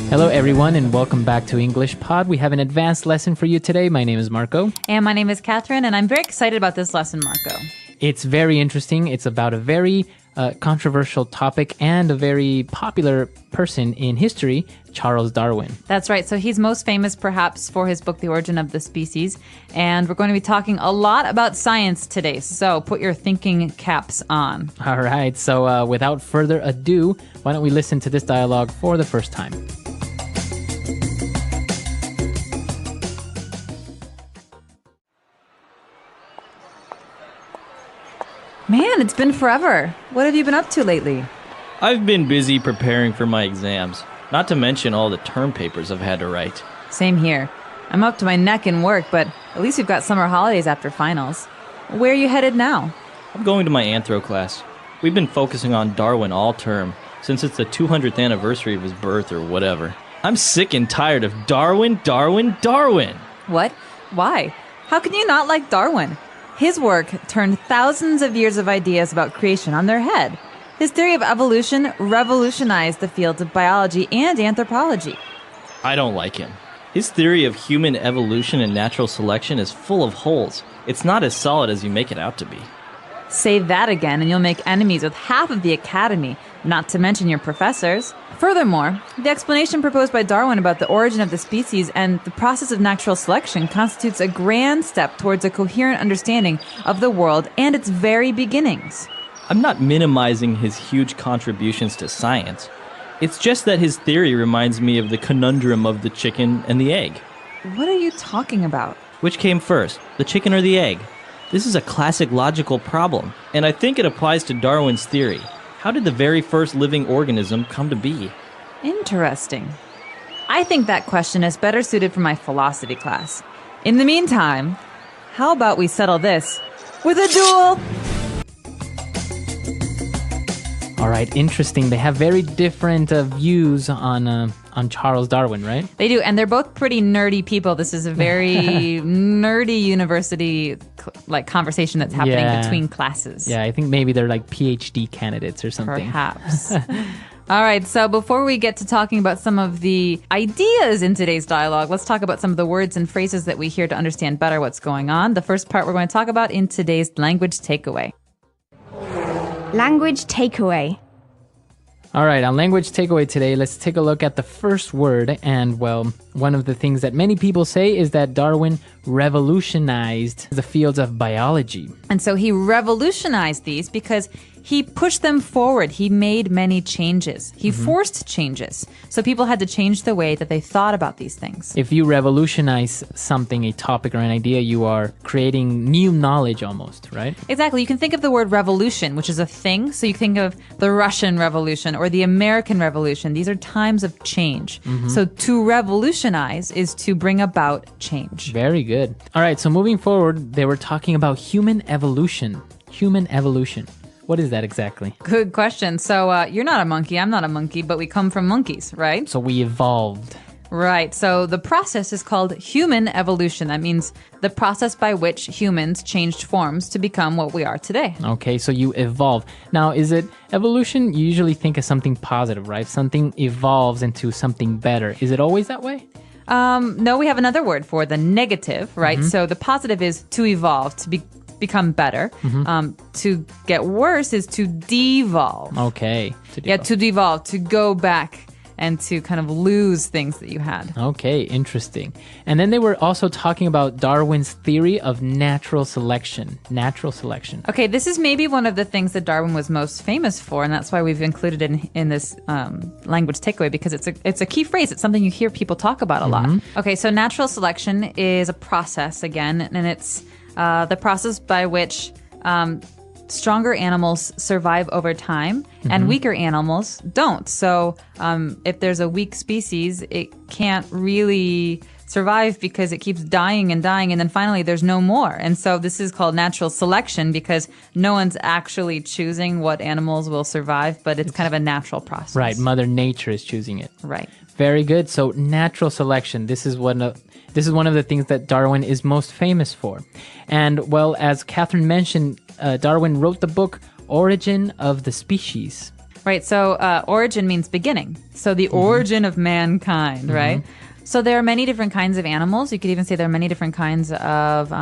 Hello, everyone, and welcome back to English Pod. We have an advanced lesson for you today. My name is Marco. And my name is Catherine, and I'm very excited about this lesson, Marco. It's very interesting. It's about a very controversial topic and a very popular person in history, Charles Darwin. That's right. So he's most famous perhaps for his book, The Origin of the Species. And we're going to be talking a lot about science today. So put your thinking caps on. All right. So without further ado, why don't we listen to this dialogue for the first time? Man, it's been forever. What have you been up to lately? I've been busy preparing for my exams, not to mention all the term papers I've had to write. Same here. I'm up to my neck in work, but at least we've got summer holidays after finals. Where are you headed now? I'm going to my anthro class. We've been focusing on Darwin all term, since it's the 200th anniversary of his birth or whatever. I'm sick and tired of Darwin, Darwin, Darwin! What? Why? How can you not like Darwin? His work turned thousands of years of ideas about creation on their head. His theory of evolution revolutionized the fields of biology and anthropology. I don't like him. His theory of human evolution and natural selection is full of holes. It's not as solid as you make it out to be. Say that again and you'll make enemies with half of the academy, not to mention your professors. Furthermore, the explanation proposed by Darwin about the origin of the species and the process of natural selection constitutes a grand step towards a coherent understanding of the world and its very beginnings. I'm not minimizing his huge contributions to science. It's just that his theory reminds me of the conundrum of the chicken and the egg. What are you talking about? Which came first, the chicken or the egg? This is a classic logical problem, and I think it applies to Darwin's theory. How did the very first living organism come to be? Interesting. I think that question is better suited for my philosophy class. In the meantime, how about we settle this with a duel? All right, interesting. They have very different views on Charles Darwin, right? They do, and they're both pretty nerdy people. This is a very nerdy university conversation that's happening between classes. Yeah, I think maybe they're like PhD candidates or something. Perhaps. All right, so before we get to talking about some of the ideas in today's dialogue, let's talk about some of the words and phrases that we hear to understand better what's going on. The first part we're going to talk about in today's language takeaway. Language takeaway. All right, on language takeaway today, let's take a look at the first word. And, well, one of the things that many people say is that Darwin revolutionized the fields of biology. And so he revolutionized these because he pushed them forward. He made many changes. He forced changes. So people had to change the way that they thought about these things. If you revolutionize something, a topic or an idea, you are creating new knowledge almost, right? Exactly. You can think of the word revolution, which is a thing. So you think of the Russian Revolution or the American Revolution. These are times of change. So to revolutionize is to bring about change. Very good. All right, so moving forward, they were talking about human evolution. Human evolution. What is that exactly? Good question. So you're not a monkey, I'm not a monkey, but we come from monkeys, right? So we evolved. Right. So the process is called human evolution. That means the process by which humans changed forms to become what we are today. Okay, so you evolve. Now, is it evolution? You usually think of something positive, right? Something evolves into something better. Is it always that way? No, we have another word for the negative, right? So the positive is to evolve, to become better. To get worse is to devolve. Okay. Yeah, to devolve, to go back and to kind of lose things that you had. Okay, interesting. And then they were also talking about Darwin's theory of natural selection. Natural selection. Okay, this is maybe one of the things that Darwin was most famous for, and that's why we've included it in this language takeaway, because it's a key phrase. It's something you hear people talk about a lot. Okay, so natural selection is a process, again, and it's the process by which stronger animals survive over time and weaker animals don't. So if there's a weak species, it can't really survive because it keeps dying and dying, and then finally there's no more. And so this is called natural selection because no one's actually choosing what animals will survive, but it's kind of a natural process. Right, Mother Nature is choosing it. Right. Very good. So natural selection, this is one of the things that Darwin is most famous for. And, well, as Catherine mentioned, Darwin wrote the book Origin of the Species. Right. So origin means beginning. So the origin of mankind, right? So there are many different kinds of animals. You could even say there are many different kinds of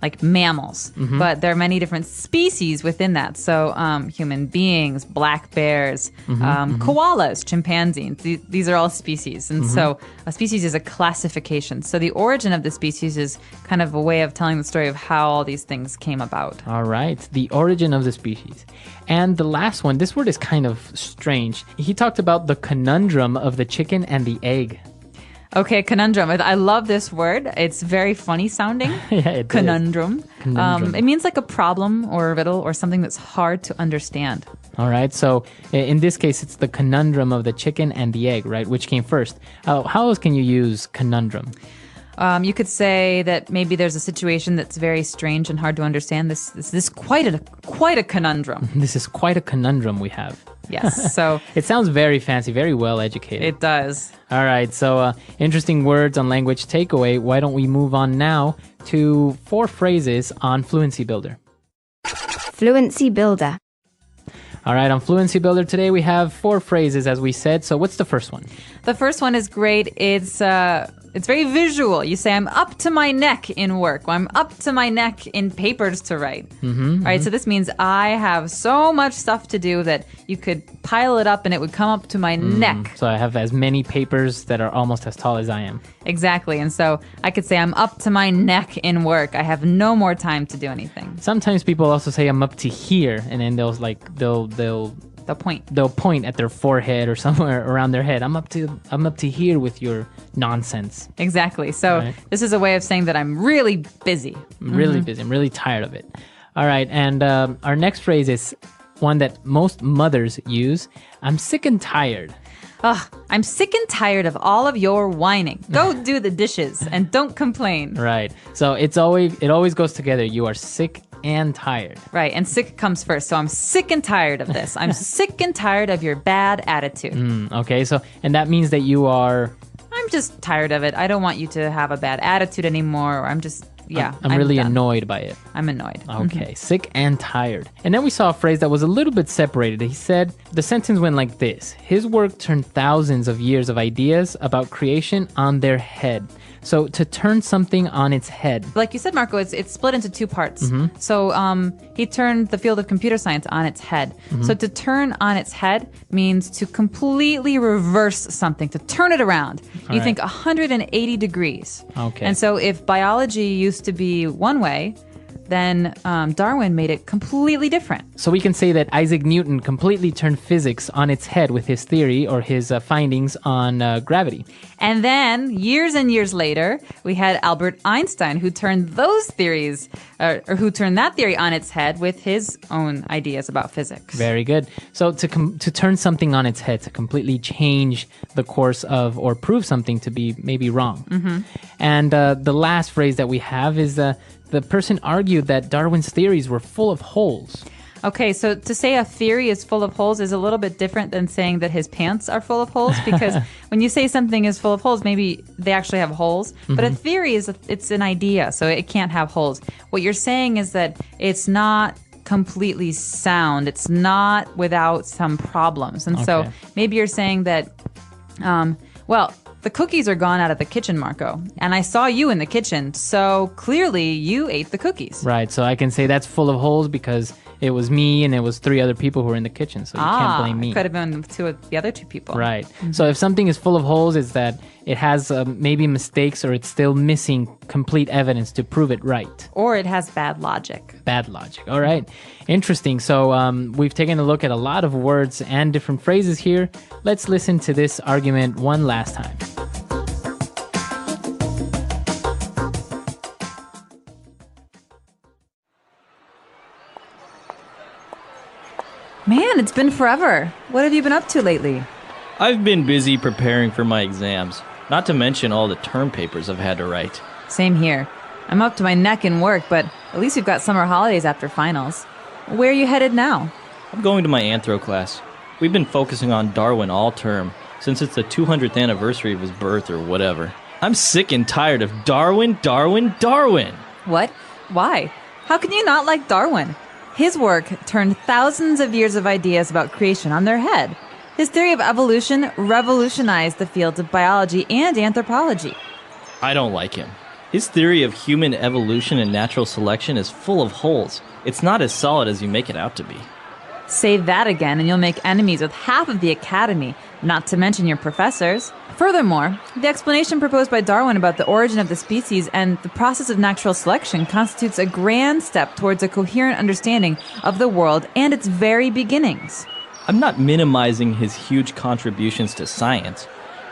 like mammals, but there are many different species within that. So human beings, black bears, koalas, chimpanzees. These are all species. And so a species is a classification. So the origin of the species is kind of a way of telling the story of how all these things came about. All right, the origin of the species. And the last one, this word is kind of strange. He talked about the conundrum of the chicken and the egg. Okay, conundrum. I love this word. It's very funny sounding. Yeah, it conundrum. Conundrum. It means like a problem or a riddle or something that's hard to understand. All right, so in this case, it's the conundrum of the chicken and the egg, right? Which came first? How else can you use conundrum? You could say that maybe there's a situation that's very strange and hard to understand. This is quite a conundrum. This is quite a conundrum we have. Yes, so It sounds very fancy, very well educated. it does. All right, so interesting words on language takeaway. Why don't we move on now to 4 phrases on Fluency Builder? Fluency Builder. All right, on Fluency Builder today we have 4 phrases, as we said. So what's the first one? The first one is great. It's very visual. You say, I'm up to my neck in work. Or I'm up to my neck in papers to write. All right, so this means I have so much stuff to do that you could pile it up and it would come up to my neck. So I have as many papers that are almost as tall as I am. Exactly. And so I could say, I'm up to my neck in work. I have no more time to do anything. Sometimes people also say I'm up to here, and then they'll The point. they'll point at their forehead or somewhere around their head. I'm up to here with your nonsense. Exactly. So Right. this is a way of saying that I'm really busy. I'm really busy. I'm really tired of it. All right, and our next phrase is one that most mothers use. I'm sick and tired. Ugh, I'm sick and tired of all of your whining. Go do the dishes and don't complain. Right. So it always goes together. You are sick and tired. Right, and sick comes first. So I'm sick and tired of this. I'm sick and tired of your bad attitude. Okay. So and that means that you are. I'm just tired of it. I don't want you to have a bad attitude anymore. Or I'm really done. annoyed by it. I'm annoyed. Okay, sick and tired. And then we saw a phrase that was a little bit separated. He said, the sentence went like this. His work turned thousands of years of ideas about creation on their head. So to turn something on its head. Like you said, Marco, it's split into 2 parts. So he turned the field of computer science on its head. So to turn on its head means to completely reverse something, to turn it around. You think 180 degrees. Okay. And so if biology used to be one way, then Darwin made it completely different. So we can say that Isaac Newton completely turned physics on its head with his theory or his findings on gravity. And then years and years later, we had Albert Einstein who turned those theories, or who turned that theory on its head with his own ideas about physics. Very good. So to turn something on its head, to completely change the course of or prove something to be maybe wrong. And the last phrase that we have is the person argued that Darwin's theories were full of holes. Okay, so to say a theory is full of holes is a little bit different than saying that his pants are full of holes, because when you say something is full of holes, maybe they actually have holes. But a theory it's an idea, so it can't have holes. What you're saying is that it's not completely sound. It's not without some problems. And so maybe you're saying that, the cookies are gone out of the kitchen, Marco, and I saw you in the kitchen, so clearly you ate the cookies. Right, so I can say that's full of holes because it was me and it was 3 other people who were in the kitchen, so you can't blame me. It could have been the other 2 people. Right. So if something is full of holes, it's that it has maybe mistakes or it's still missing complete evidence to prove it right. Or it has bad logic. Bad logic. All right. Interesting. So we've taken a look at a lot of words and different phrases here. Let's listen to this argument one last time. Man, it's been forever. What have you been up to lately? I've been busy preparing for my exams, not to mention all the term papers I've had to write. Same here. I'm up to my neck in work, but at least we've got summer holidays after finals. Where are you headed now? I'm going to my anthro class. We've been focusing on Darwin all term, since it's the 200th anniversary of his birth or whatever. I'm sick and tired of Darwin, Darwin, Darwin! What? Why? How can you not like Darwin? His work turned thousands of years of ideas about creation on their head. His theory of evolution revolutionized the fields of biology and anthropology. I don't like him. His theory of human evolution and natural selection is full of holes. It's not as solid as you make it out to be. Say that again and you'll make enemies with half of the academy, not to mention your professors. Furthermore, the explanation proposed by Darwin about the origin of the species and the process of natural selection constitutes a grand step towards a coherent understanding of the world and its very beginnings. I'm not minimizing his huge contributions to science.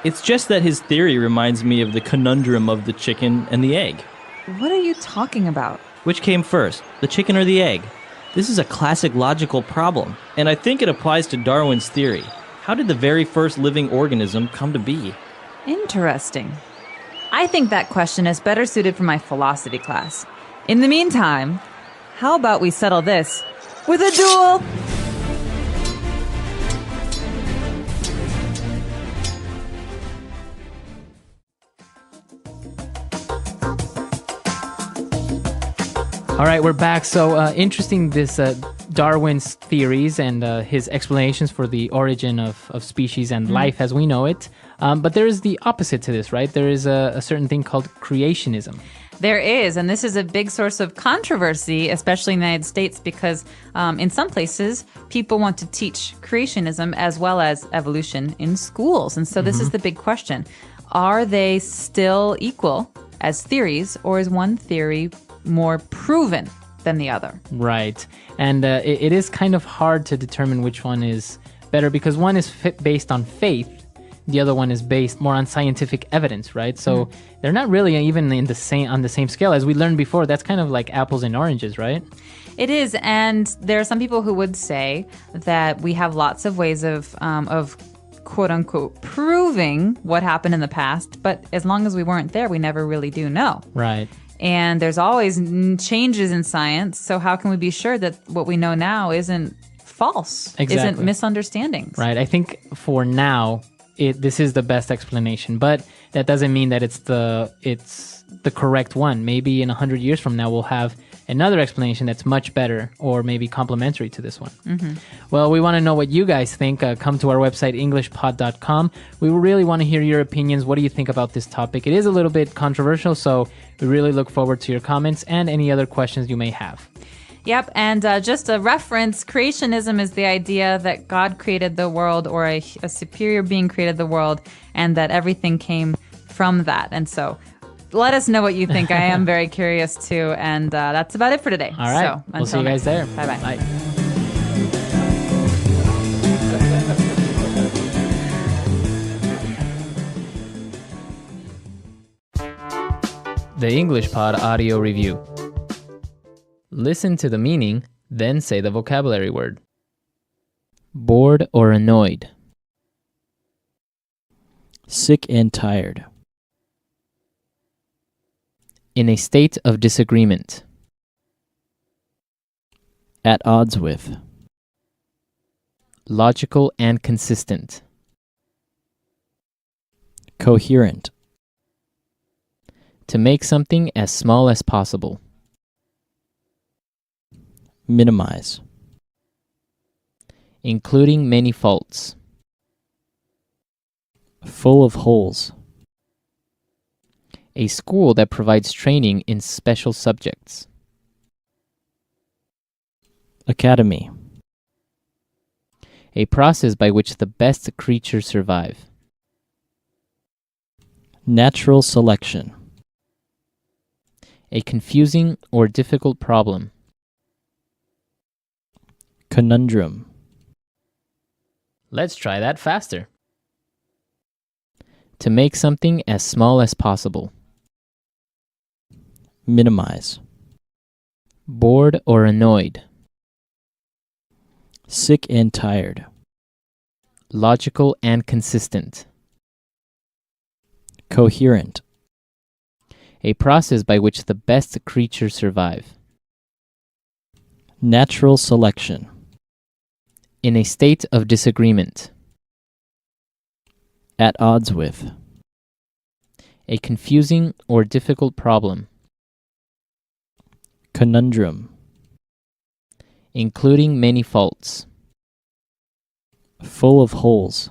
It's just that his theory reminds me of the conundrum of the chicken and the egg. What are you talking about? Which came first, the chicken or the egg? This is a classic logical problem, and I think it applies to Darwin's theory. How did the very first living organism come to be? Interesting. I think that question is better suited for my philosophy class. In the meantime, how about we settle this with a duel? All right, we're back. So interesting, this Darwin's theories and his explanations for the origin of species and life as we know it. But there is the opposite to this, right? There is a certain thing called creationism. There is, and this is a big source of controversy, especially in the United States, because in some places, people want to teach creationism as well as evolution in schools. And so this is the big question. Are they still equal as theories, or is one theory more proven than the other? Right. And it is kind of hard to determine which one is better because one is based on faith. The other one is based more on scientific evidence, right? So they're not really even on the same scale. As we learned before, that's kind of like apples and oranges, right? It is, and there are some people who would say that we have lots of ways of quote unquote proving what happened in the past, but as long as we weren't there, we never really do know. Right. And there's always changes in science, so how can we be sure that what we know now isn't false, isn't misunderstandings? Right. I think for now, this is the best explanation, but that doesn't mean that it's the correct one. Maybe in 100 years from now, we'll have another explanation that's much better or maybe complementary to this one. Well, we want to know what you guys think. Come to our website, englishpod.com. We really want to hear your opinions. What do you think about this topic? It is a little bit controversial, so we really look forward to your comments and any other questions you may have. Yep, and just a reference, creationism is the idea that God created the world or a superior being created the world and that everything came from that. And so let us know what you think. I am very curious too. And that's about it for today. All right. So, we'll see you guys there. Bye-bye. Bye. The English Pod Audio Review. Listen to the meaning, then say the vocabulary word. Bored or annoyed. Sick and tired. In a state of disagreement. At odds with. Logical and consistent. Coherent. To make something as small as possible. Minimize. Including many faults. Full of holes. A school that provides training in special subjects. Academy. A process by which the best creatures survive. Natural selection. A confusing or difficult problem. Conundrum. Let's try that faster. To make something as small as possible. Minimize. Bored or annoyed. Sick and tired. Logical and consistent. Coherent. A process by which the best creatures survive. Natural selection. In a state of disagreement. At odds with. A confusing or difficult problem. Conundrum. including many faults. Full of holes.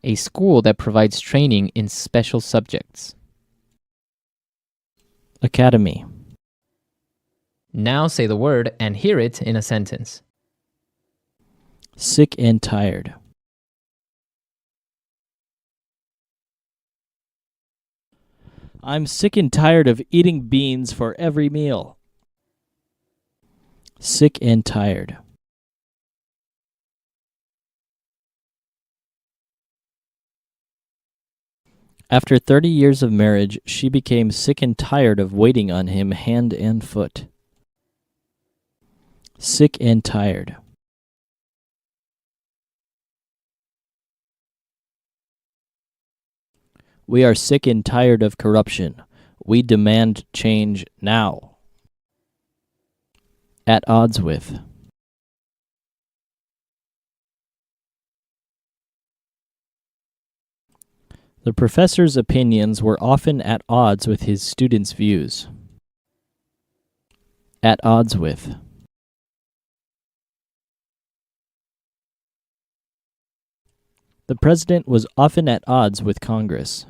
A school that provides training in special subjects. Academy. Now say the word and hear it in a sentence. Sick and tired. I'm sick and tired of eating beans for every meal. Sick and tired. After 30 years of marriage, she became sick and tired of waiting on him hand and foot. Sick and tired. We are sick and tired of corruption. We demand change now. At odds with. The professor's opinions were often at odds with his students' views. At odds with. The president was often at odds with Congress.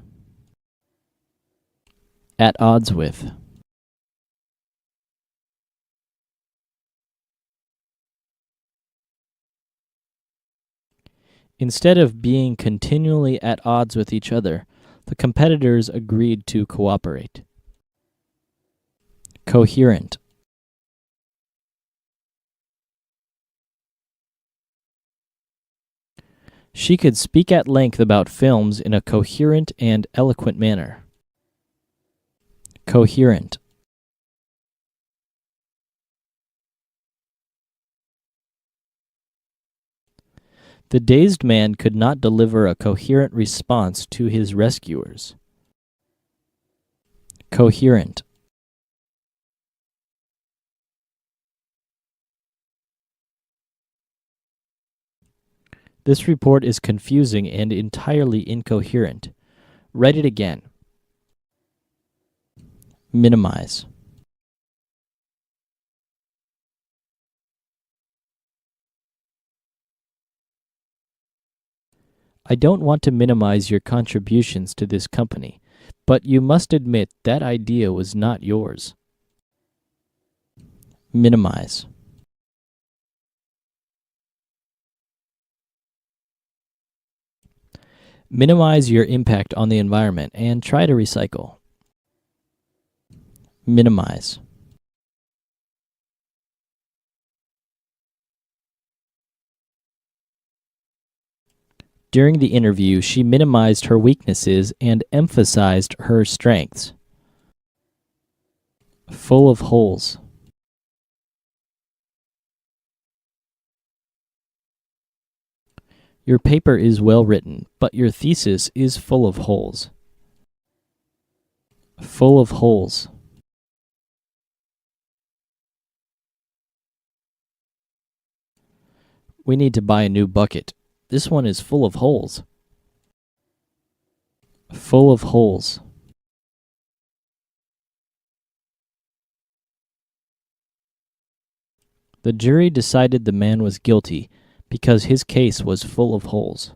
At odds with. Instead of being continually at odds with each other, the competitors agreed to cooperate. Coherent. She could speak at length about films in a coherent and eloquent manner. Coherent. The dazed man could not deliver a coherent response to his rescuers. Coherent. This report is confusing and entirely incoherent. Write it again. Minimize. I don't want to minimize your contributions to this company, but you must admit that idea was not yours. Minimize. Minimize your impact on the environment and try to recycle. Minimize. During the interview, she minimized her weaknesses and emphasized her strengths. Full of holes. Your paper is well written, but your thesis is full of holes. Full of holes. We need to buy a new bucket. This one is full of holes. Full of holes. The jury decided the man was guilty because his case was full of holes.